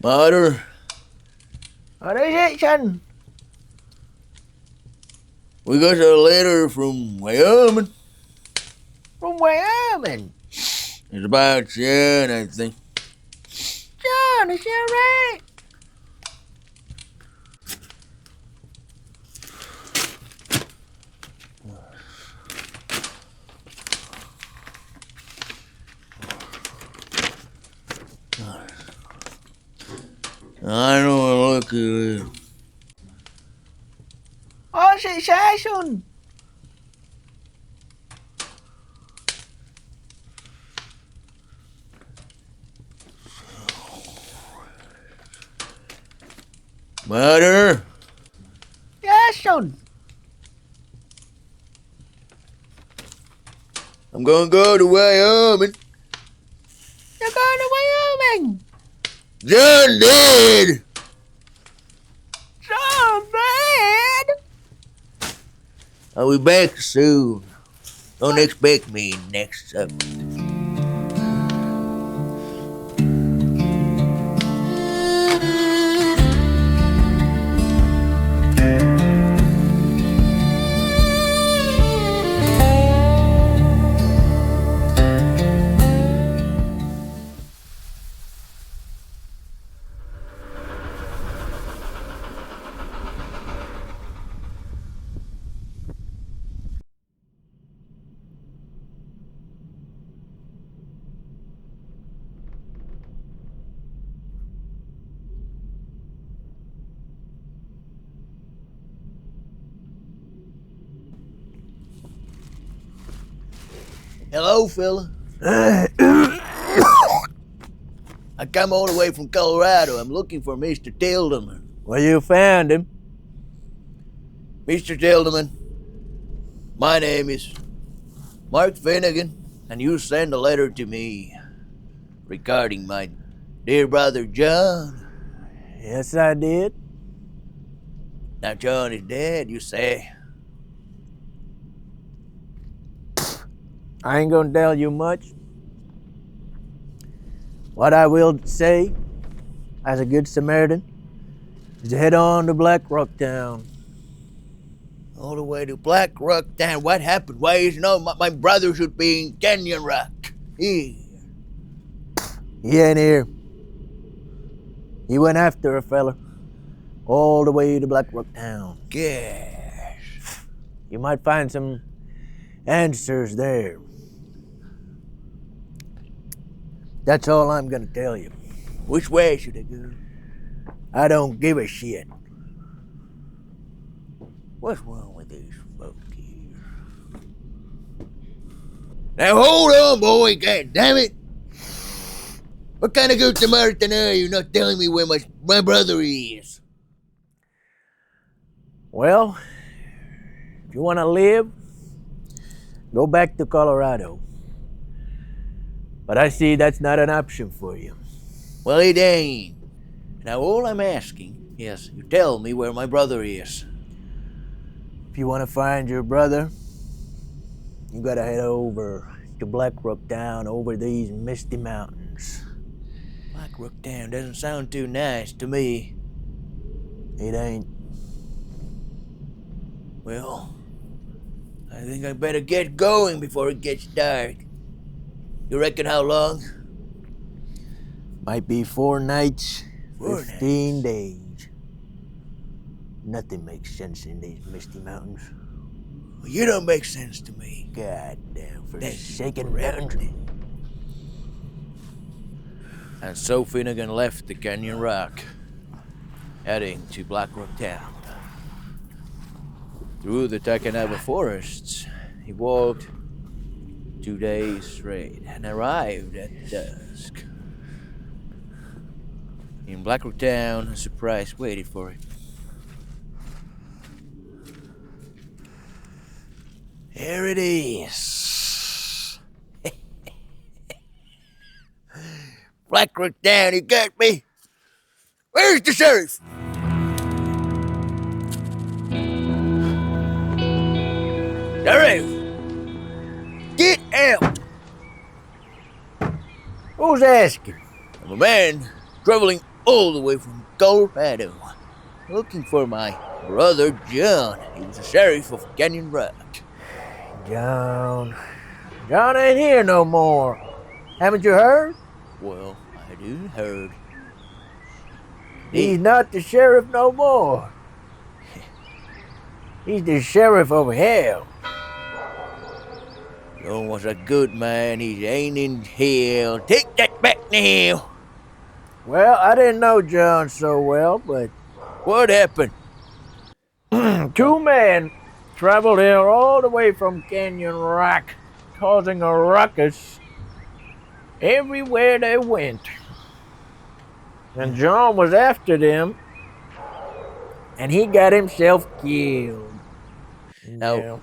Mother, What is it, son? we got a letter from Wyoming. From Wyoming. It's about John, I think. John, is that right? I don't want to look at it. What's it say, son? Mother, Yes, son. I'm gonna go to Wyoming. You're going to Wyoming. John dead! John, man. I'll be back soon. Don't expect me next summer. Hello, fella. I come all the way from Colorado. I'm looking for Mr. Tildeman. Well, you found him. Mr. Tildeman, my name is Mark Finnegan, and you send a letter to me regarding my dear brother John. Yes, I did. Now John is dead, you say. I ain't gonna tell you much. What I will say, as a good Samaritan, is to head on to Black Rock Town. All the way to Black Rock Town. What happened? Why is my brother should be in Canyon Rock? Here. He ain't here. He went after a fella all the way to Black Rock Town. Gosh. You might find some answers there. That's all I'm gonna tell you. Which way should I go? I don't give a shit. What's wrong with these folk here? Now hold on, boy, god damn it! What kind of good Samaritan are you not telling me where my brother is? Well, if you wanna live, go back to Colorado. But I see that's not an option for you. Well, it ain't. Now all I'm asking is you tell me where my brother is. If you wanna find your brother, you gotta head over to Black Rock Town over these misty mountains. Black Rook Town doesn't sound too nice to me. It ain't. Well, I think I better get going before it gets dark. You reckon how long? Might be 4 nights, 4 15 days. Nothing makes sense in these misty mountains. Well, you don't make sense to me. Goddamn forsaken mountains. And so Finnegan left the Canyon Rock, heading to Black Rock Town. Through the Takanaba forests, he walked 2 days straight and arrived at dusk. In Black Rock Town, a surprise waited for him. Here it is. Black Rock Town, you got me? Where's the sheriff? Sheriff! Get out! Who's asking? I'm a man traveling all the way from Colorado, looking for my brother John. He was the sheriff of Canyon Rock. John ain't here no more. Haven't you heard? Well, I do heard. He's not the sheriff no more. He's the sheriff of hell. John was a good man. He ain't in hell. Take that back now. Well, I didn't know John so well, but What happened? two men traveled here all the way from Canyon Rock, causing a ruckus everywhere they went. And John was after them, and he got himself killed. Now, Yeah.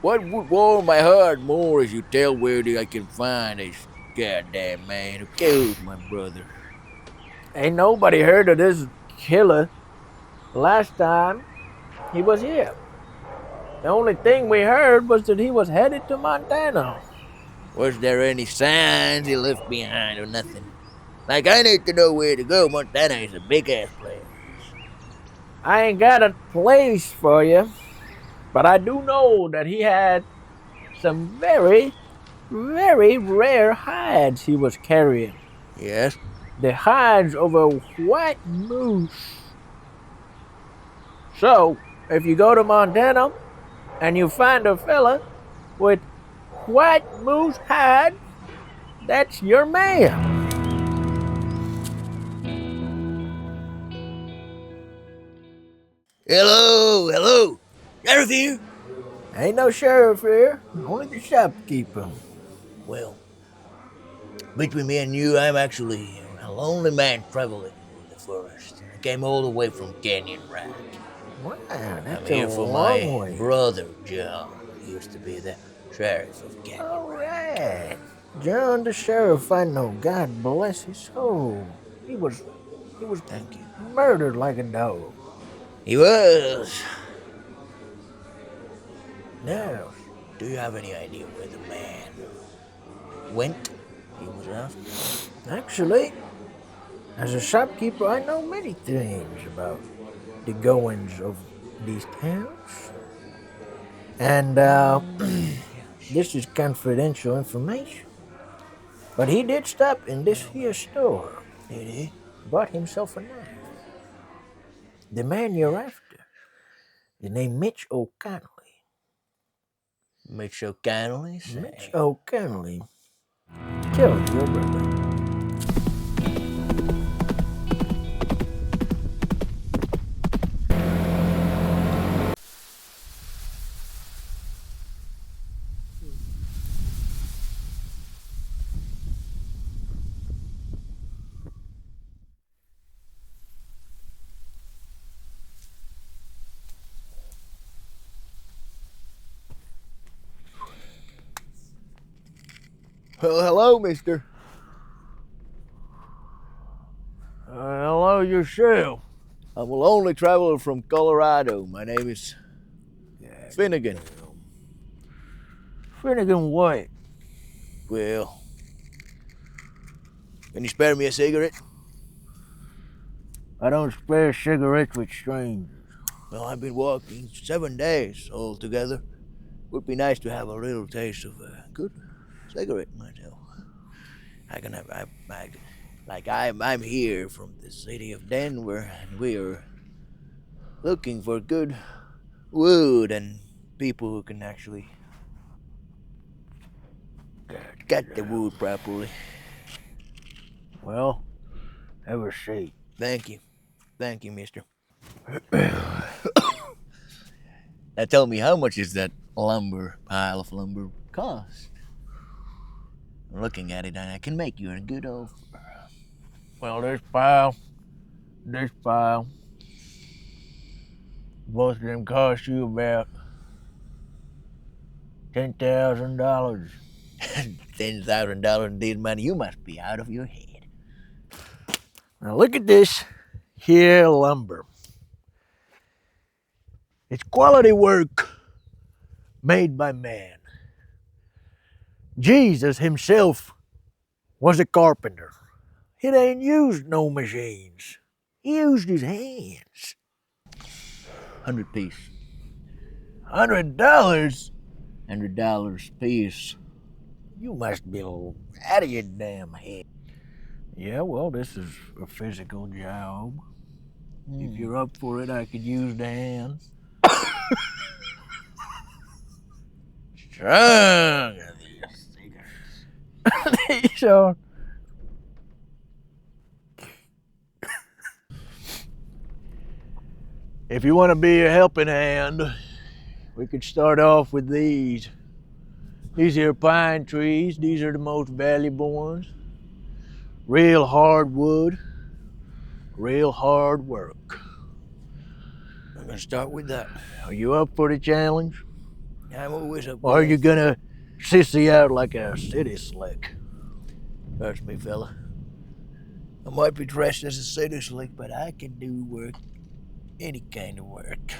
what would warm my heart more is you tell where I can find this goddamn man who killed my brother. Ain't nobody heard of this killer last time he was here. The only thing we heard was that he was headed to Montana. Was there any signs he left behind or nothing? Like, I need to know where to go. Montana is a big-ass place. I ain't got a place for you, but I do know that he had some very, very rare hides he was carrying. Yes? The hides of a white moose. So, if you go to Montana and you find a fella with white moose hide, that's your man. Hello? Sheriff here? Ain't no sheriff here, only the shopkeeper. Well, between me and you, I'm actually a lonely man traveling through the forest. I came all the way from Canyon Rock. Wow, I'm that's here a for long my way. brother, John. He used to be the sheriff of Canyon All Rock. right. John the sheriff, I know. God bless his soul. He was Thank you. murdered like a dog. He was. Yeah. Do you have any idea where the man went? He was after. Actually, as a shopkeeper, I know many things about the goings of these towns. And this is confidential information. But he did stop in this here store. Did he? Bought himself a knife. The man you're after is named Mitch O'Connelly. Mitch O'Connelly, say. Mitch O'Connelly killed your brother. Well, hello, mister. Hello yourself. I'm a lonely traveler from Colorado. My name is Finnegan. Finnegan White. Well, can you spare me a cigarette? I don't spare cigarettes with strangers. Well, I've been walking 7 days altogether. Would be nice to have a little taste of a good cigarette myself. I'm here from the city of Denver, and we are looking for good wood and people who can actually cut the wood properly. Well, have a seat. Thank you, mister. Now tell me, how much is that pile of lumber cost? I'm looking at it, and I can make you a good offer. Well, this pile, both of them cost you about $10,000. $10,000 indeed, man. You must be out of your head. Now look at this here lumber. It's quality work made by man. Jesus himself was a carpenter. He ain't used no machines. He used his hands. 100 piece. $100? $100 piece. You must be out of your damn head. Yeah, well, this is a physical job. If you're up for it, I could use the hands. Strong are these cigarettes. These are. If you want to be a helping hand, we could start off with these. These here pine trees. These are the most valuable ones. Real hard wood. Real hard work. I'm gonna start with that. Are you up for the challenge? I'm always up Or with are you anything. gonna sissy out like a city slick? Trust me, fella. I might be dressed as a city slick, but I can do work. Any kind of work.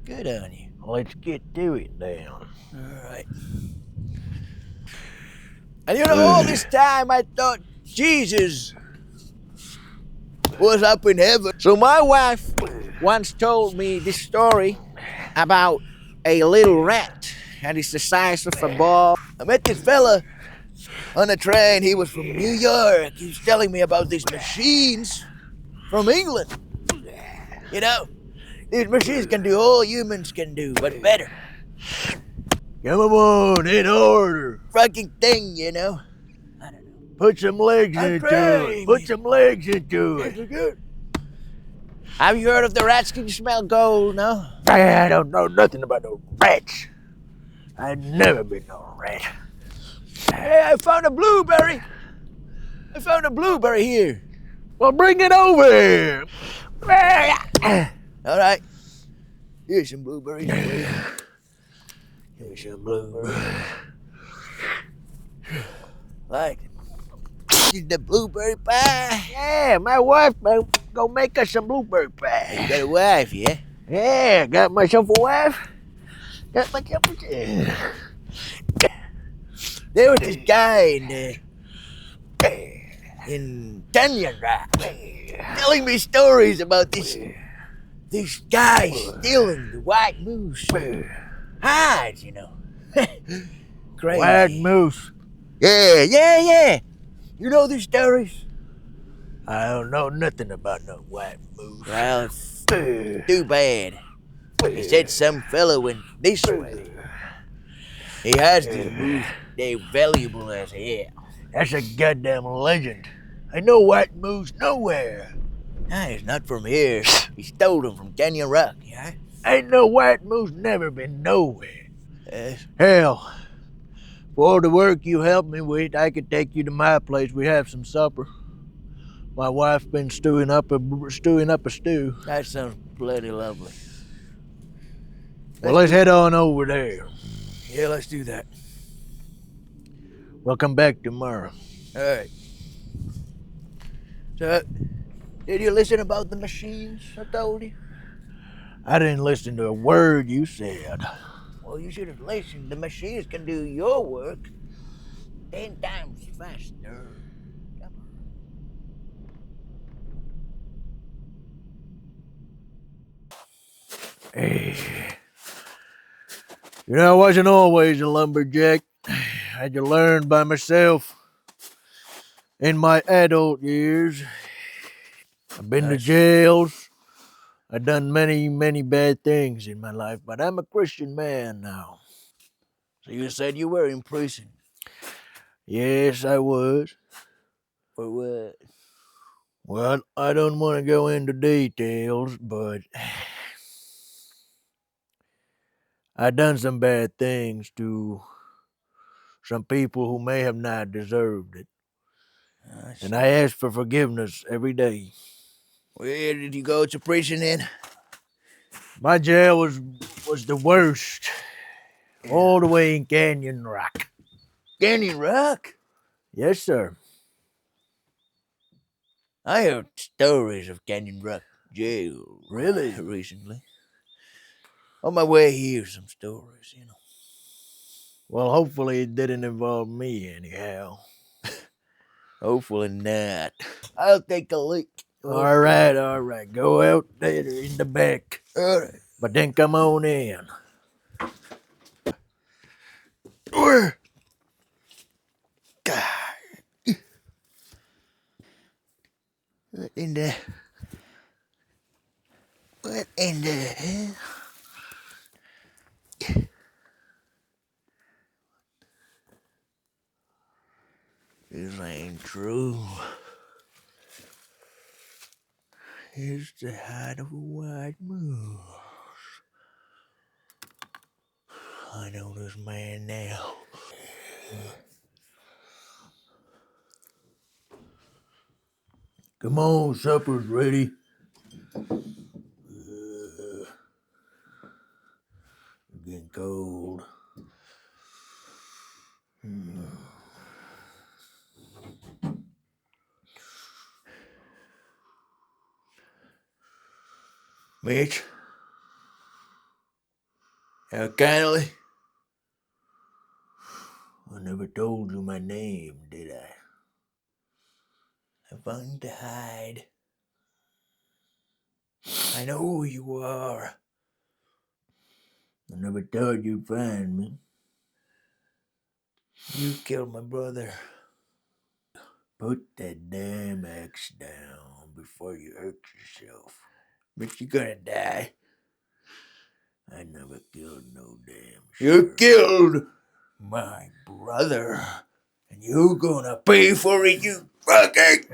Good on you. Let's get to it then. All right. And you know, all this time I thought Jesus was up in heaven. So my wife once told me this story about a little rat, and it's the size of a ball. I met this fella on a train. He was from New York. He was telling me about these machines from England. You know, these machines can do all humans can do, but better. Come on, in order. Fucking thing, you know. Put some legs I'm into trying. it. Put some legs into it. It's good. Have you heard of the rats can smell gold, no? I don't know nothing about no rats. I've never been no rat. Hey, I found a blueberry. I found a blueberry here. Well, bring it over here. All right. Here's some blueberries for you. Here's some blueberries. Like, is the blueberry pie? Yeah, my wife go make us some blueberry You pie. got a wife, yeah? Yeah, got myself a wife. Got myself a... There was this guy in Canyon Rock telling me stories about this guy stealing the white moose hides, you know. Crazy. White moose. Yeah. You know these stories? I don't know nothing about no white moose. Well, it's too bad. He said some fella went this way. He has these moose. They're valuable as hell. That's a goddamn legend. Ain't no white moose nowhere. Nah, he's not from here. He stole them from Canyon Rock, yeah? Ain't no white moose never been nowhere. Yes. Hell, for all the work you helped me with, I could take you to my place. We have some supper. My wife's been stewing up a stew. That sounds bloody lovely. Well, let's head on over there. Yeah, let's do that. We'll come back tomorrow. All right. So, did you listen about the machines I told you? I didn't listen to a word you said. Well, you should have listened. The machines can do your work 10 times faster. Come on. Hey. You know, I wasn't always a lumberjack. I had to learn by myself in my adult years. I've been to jails. I've done many, many bad things in my life, but I'm a Christian man now. So you said you were in prison. Yes, I was. For what? Well, I don't want to go into details, but I done some bad things to some people who may have not deserved it. And I ask for forgiveness every day. Where did you go to prison in? My jail was the worst. All the way in Canyon Rock. Canyon Rock? Yes, sir. I heard stories of Canyon Rock jail. Really? Recently. On my way here, some stories, you know. Well, hopefully it didn't involve me anyhow. Hopefully not. I'll take a look. All right. Go out there in the back. All right. But then come on in. Where? God. What in the... What in the hell? This ain't true. Here's the height of a white moose. I know this man now. Come on, supper's ready. Getting cold. Mitch? How kindly? I never told you my name, did I? I'm fun to hide. I know who you are. I never thought you'd find me. You killed my brother. Put that damn axe down before you hurt yourself. But you're gonna die. I never killed no damn You sheriff. killed my brother. And you're gonna pay for it, you fucking